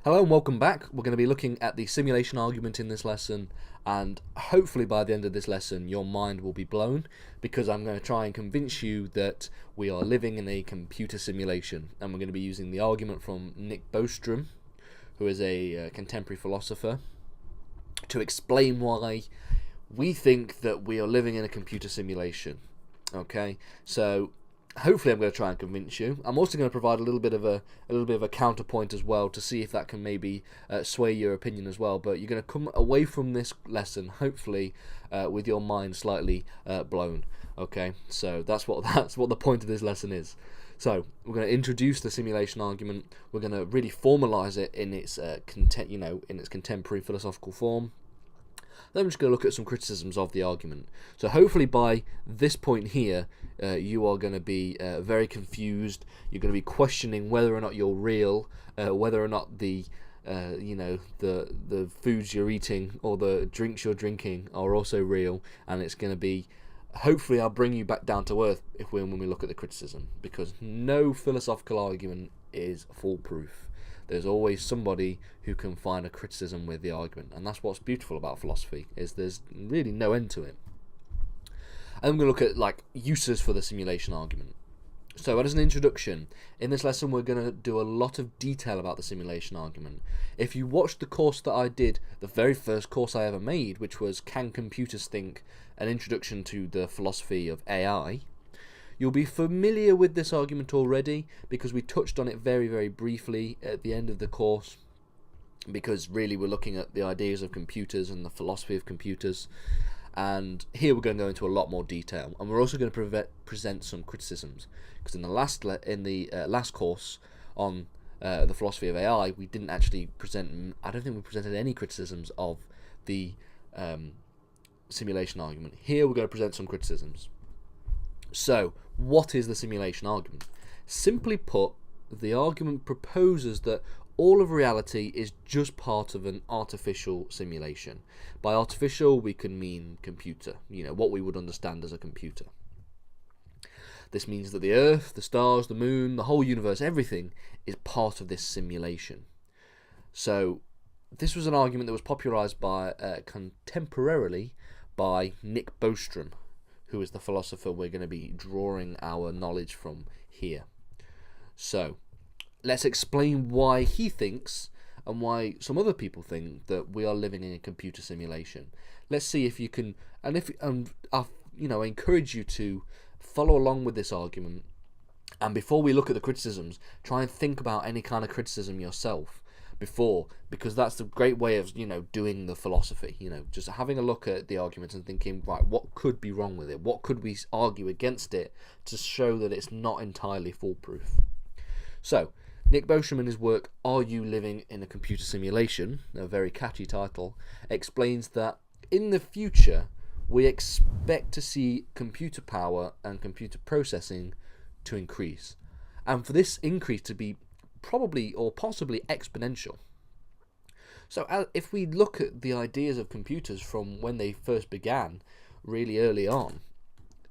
Hello and welcome back. We're going to be looking at the simulation argument in this lesson, and hopefully by the end of this lesson your mind will be blown, because I'm going to try and convince you that we are living in a computer simulation, and we're going to be using the argument from Nick Bostrom, who is a contemporary philosopher, to explain why we think that we are living in a computer simulation. Okay, so hopefully I'm going to try and convince you. I'm also going to provide a little bit of a counterpoint as well to see if that can maybe sway your opinion as well. But you're going to come away from this lesson hopefully with your mind slightly blown. Okay, so that's what the point of this lesson is. So we're going to introduce the simulation argument. We're going to really formalize it in its in its contemporary philosophical form. Then we're just going to look at some criticisms of the argument. So hopefully by this point here, you are going to be very confused. You're going to be questioning whether or not you're real, whether or not the foods you're eating or the drinks you're drinking are also real, and it's going to be. Hopefully, I'll bring you back down to earth when we look at the criticism, because no philosophical argument is foolproof. There's always somebody who can find a criticism with the argument, and that's what's beautiful about philosophy, is there's really no end to it. And I'm going to look at uses for the simulation argument. So as an introduction, in this lesson we're going to do a lot of detail about the simulation argument. If you watched the course that I did, the very first course I ever made, which was Can Computers Think? An Introduction to the Philosophy of AI, you'll be familiar with this argument already, because we touched on it very, very briefly at the end of the course, because really we're looking at the ideas of computers and the philosophy of computers. And here we're going to go into a lot more detail, and we're also going to present some criticisms, because in the last course on the philosophy of AI, we didn't actually present. I don't think we presented any criticisms of the simulation argument. Here we're going to present some criticisms. So, what is the simulation argument? Simply put, the argument proposes that all of reality is just part of an artificial simulation. By artificial, we can mean computer, what we would understand as a computer. This means that the Earth, the stars, the moon, the whole universe, everything is part of this simulation. So, this was an argument that was popularized contemporarily by Nick Bostrom, who is the philosopher we're going to be drawing our knowledge from here. So, let's explain why he thinks and why some other people think that we are living in a computer simulation. Let's see if you can, and I encourage you to follow along with this argument. And before we look at the criticisms, try and think about any kind of criticism yourself before, because that's a great way of doing the philosophy. Just having a look at the argument and thinking, right, what could be wrong with it? What could we argue against it to show that it's not entirely foolproof? So, Nick Bostrom, in his work Are You Living in a Computer Simulation, a very catchy title, explains that in the future we expect to see computer power and computer processing to increase, and for this increase to be probably or possibly exponential. So if we look at the ideas of computers from when they first began, really early on,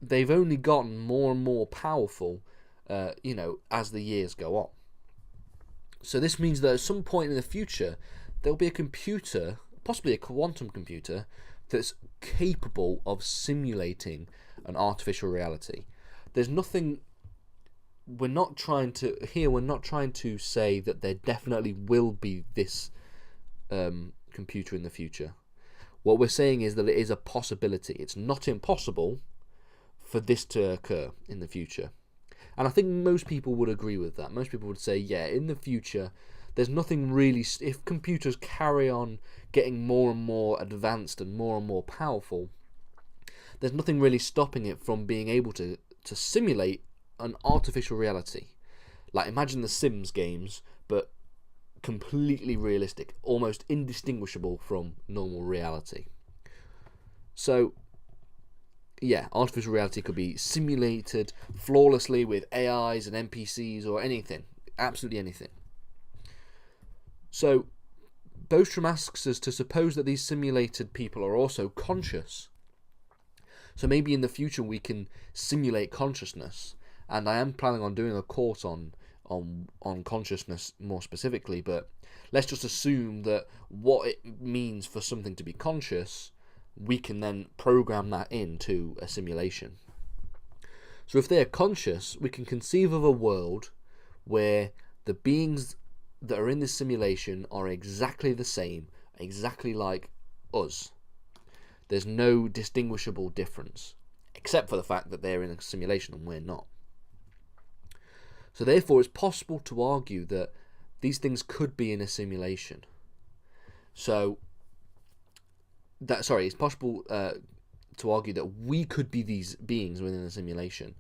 they've only gotten more and more powerful as the years go on. So this means that at some point in the future there'll be a computer, possibly a quantum computer, that's capable of simulating an artificial reality. There's nothing. We're not trying to say that there definitely will be this computer in the future. What we're saying is that it is a possibility. It's not impossible for this to occur in the future. And I think most people would agree with that. Most people would say, yeah, in the future, there's nothing really. If computers carry on getting more and more advanced and more powerful, there's nothing really stopping it from being able to simulate an artificial reality. Like, imagine the Sims games, but completely realistic, almost indistinguishable from normal reality. So, yeah, artificial reality could be simulated flawlessly with AIs and NPCs or anything, absolutely anything. So, Bostrom asks us to suppose that these simulated people are also conscious. So maybe in the future we can simulate consciousness, and I am planning on doing a course on on consciousness more specifically, but let's just assume that what it means for something to be conscious, we can then program that into a simulation. So if they're conscious, we can conceive of a world where the beings that are in this simulation are exactly the same, exactly like us. There's no distinguishable difference, except for the fact that they're in a simulation and we're not. So therefore, it's possible to argue that these things could be in a simulation. It's possible to argue that we could be these beings within a simulation.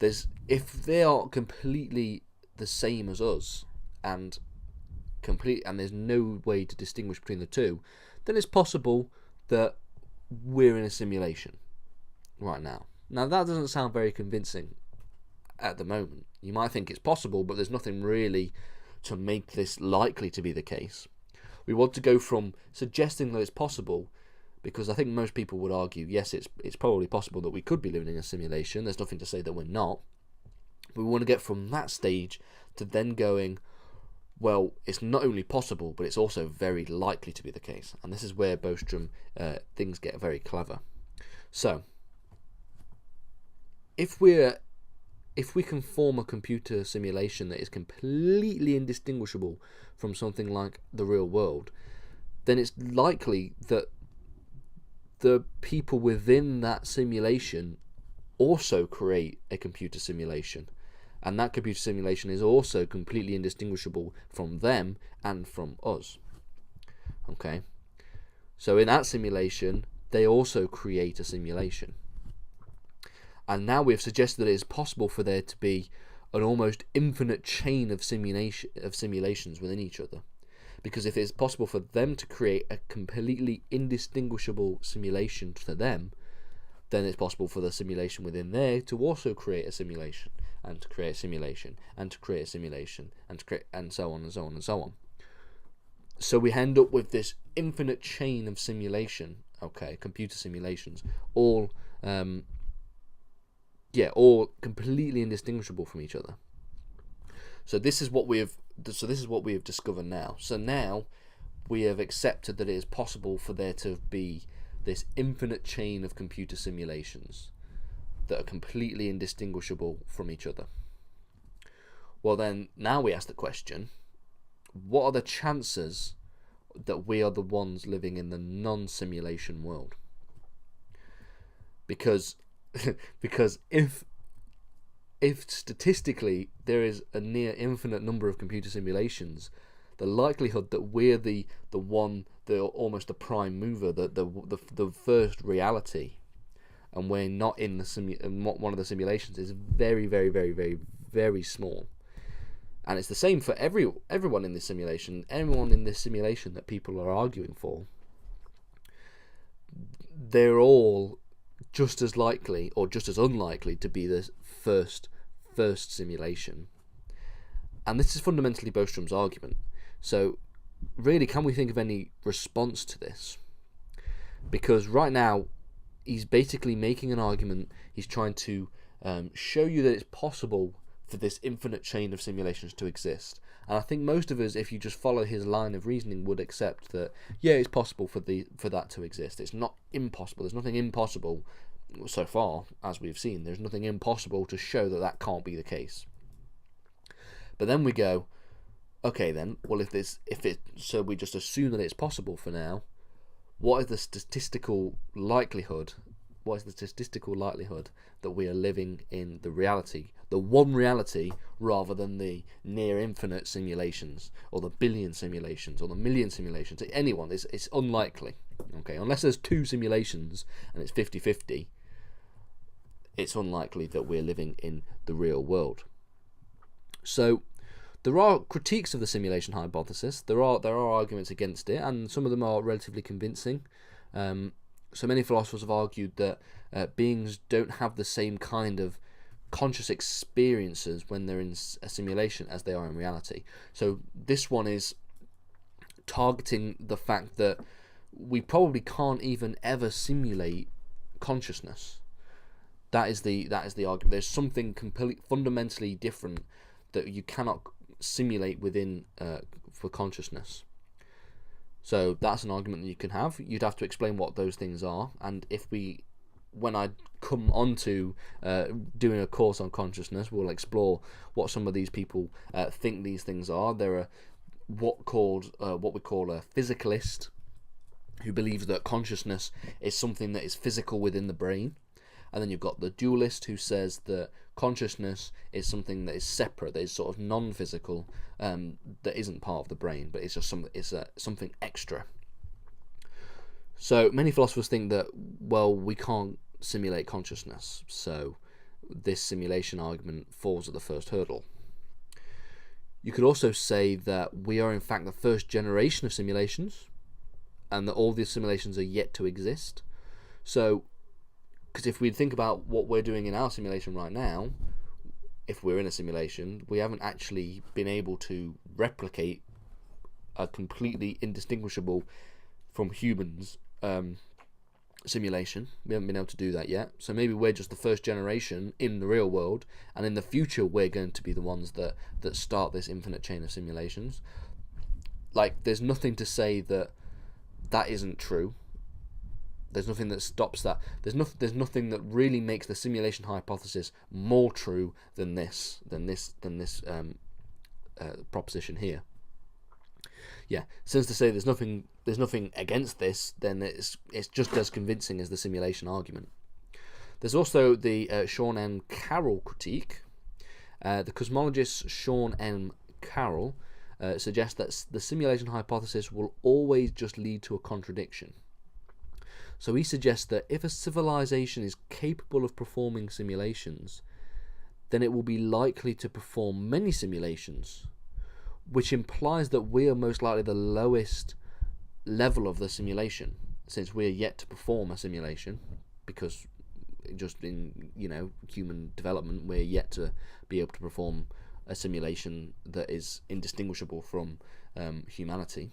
If they are completely the same as us, and there's no way to distinguish between the two, then it's possible that we're in a simulation right now. Now that doesn't sound very convincing at the moment. You might think it's possible, but there's nothing really to make this likely to be the case. We want to go from suggesting that it's possible, because I think most people would argue, yes, it's probably possible that we could be living in a simulation. There's nothing to say that we're not. We want to get from that stage to then going, well, it's not only possible, but it's also very likely to be the case. And this is where Bostrom things get very clever. So, if we can form a computer simulation that is completely indistinguishable from something like the real world, then it's likely that the people within that simulation also create a computer simulation. And that computer simulation is also completely indistinguishable from them and from us. Okay? So in that simulation, they also create a simulation. And now we've suggested that it is possible for there to be an almost infinite chain of simulations within each other. Because if it's possible for them to create a completely indistinguishable simulation to them, then it's possible for the simulation within there to also create a simulation, and to create a simulation, and to create a simulation, and so on and so on and so on. So we end up with this infinite chain of simulation, computer simulations, all completely indistinguishable from each other. So this is what we have discovered now. So now we have accepted that it is possible for there to be this infinite chain of computer simulations that are completely indistinguishable from each other. Well then, now we ask the question, what are the chances that we are the ones living in the non-simulation world? Because if statistically there is a near infinite number of computer simulations, the likelihood that we're almost the prime mover, the first reality, and we're not in one of the simulations is very, very, very, very, very small. And it's the same for everyone in this simulation. Everyone in this simulation that people are arguing for, they're all just as likely or just as unlikely to be the first simulation. And this is fundamentally Bostrom's argument. So really, can we think of any response to this? Because right now he's basically making an argument. He's trying to show you that it's possible for this infinite chain of simulations to exist. And I think most of us, if you just follow his line of reasoning, would accept that, yeah, it's possible for that to exist. It's not impossible. There's nothing impossible so far, as we've seen. There's nothing impossible to show that can't be the case. But then we go, okay then, well so we just assume that it's possible for now. What is the statistical likelihood? What is the statistical likelihood that we are living in the reality, the one reality, rather than the near infinite simulations, or the billion simulations, or the million simulations? Anyone, it's unlikely. Okay, unless there's two simulations and it's 50-50, it's unlikely that we're living in the real world. So there are critiques of the simulation hypothesis. There are arguments against it, and some of them are relatively convincing. So many philosophers have argued that beings don't have the same kind of conscious experiences when they're in a simulation as they are in reality. So this one is targeting the fact that we probably can't even ever simulate consciousness. That is the argument. There's something fundamentally different that you cannot simulate within for consciousness. So that's an argument that you can have. You'd have to explain what those things are, and when I come onto doing a course on consciousness, we'll explore what some of these people think these things are. There are what we call a physicalist, who believes that consciousness is something that is physical within the brain, and then you've got the dualist, who says that consciousness is something that is separate, that is sort of non-physical, that isn't part of the brain, but it's just something extra. So many philosophers think that, well, we can't simulate consciousness, so this simulation argument falls at the first hurdle. You could also say that we are in fact the first generation of simulations, and that all these simulations are yet to exist. So, because if we think about what we're doing in our simulation right now, if we're in a simulation, we haven't actually been able to replicate a completely indistinguishable from humans simulation. We haven't been able to do that yet. So maybe we're just the first generation in the real world, and in the future we're going to be the ones that start this infinite chain of simulations. Like, there's nothing to say that isn't true. There's nothing that stops that. There's nothing that really makes the simulation hypothesis more true than this proposition here. Yeah, since to say there's nothing against this, then it's just as convincing as the simulation argument. There's also the Sean M. Carroll critique. The cosmologist Sean M. Carroll suggests that the simulation hypothesis will always just lead to a contradiction. So he suggests that if a civilization is capable of performing simulations, then it will be likely to perform many simulations, which implies that we are most likely the lowest level of the simulation, since we are yet to perform a simulation, because just in human development we're yet to be able to perform a simulation that is indistinguishable from humanity,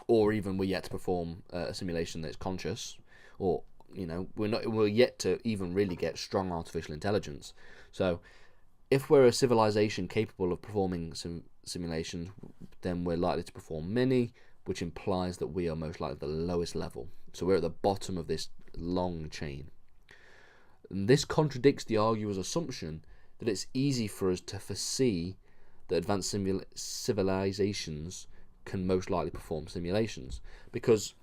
or even we're yet to perform a simulation that's conscious, or we're yet to even really get strong artificial intelligence. So if we're a civilization capable of performing some simulations, then we're likely to perform many, which implies that we are most likely the lowest level. So we're at the bottom of this long chain. And this contradicts the arguer's assumption that it's easy for us to foresee that advanced civilizations can most likely perform simulations, because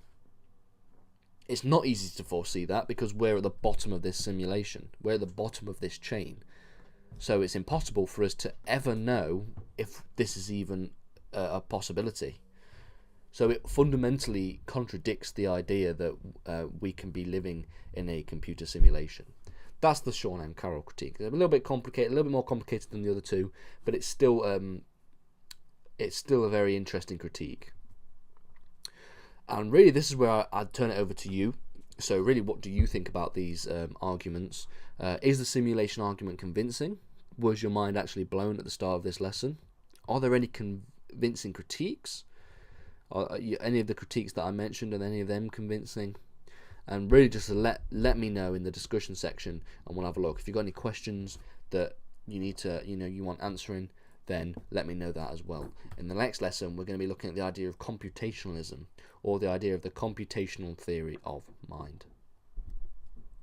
it's not easy to foresee that, because we're at the bottom of this simulation, we're at the bottom of this chain. So it's impossible for us to ever know if this is even a possibility. So it fundamentally contradicts the idea that we can be living in a computer simulation. That's the Sean M. Carroll critique. A little bit complicated, a little bit more complicated than the other two, but it's still a very interesting critique. And really, this is where I'd turn it over to you. So really, what do you think about these arguments? Is the simulation argument convincing? Was your mind actually blown at the start of this lesson? Are there any convincing critiques? Are any of the critiques that I mentioned, are any of them convincing? And really, just let me know in the discussion section, and we'll have a look. If you've got any questions that you need to, you want answering, then let me know that as well. In the next lesson, we're going to be looking at the idea of computationalism, or the idea of the computational theory of mind.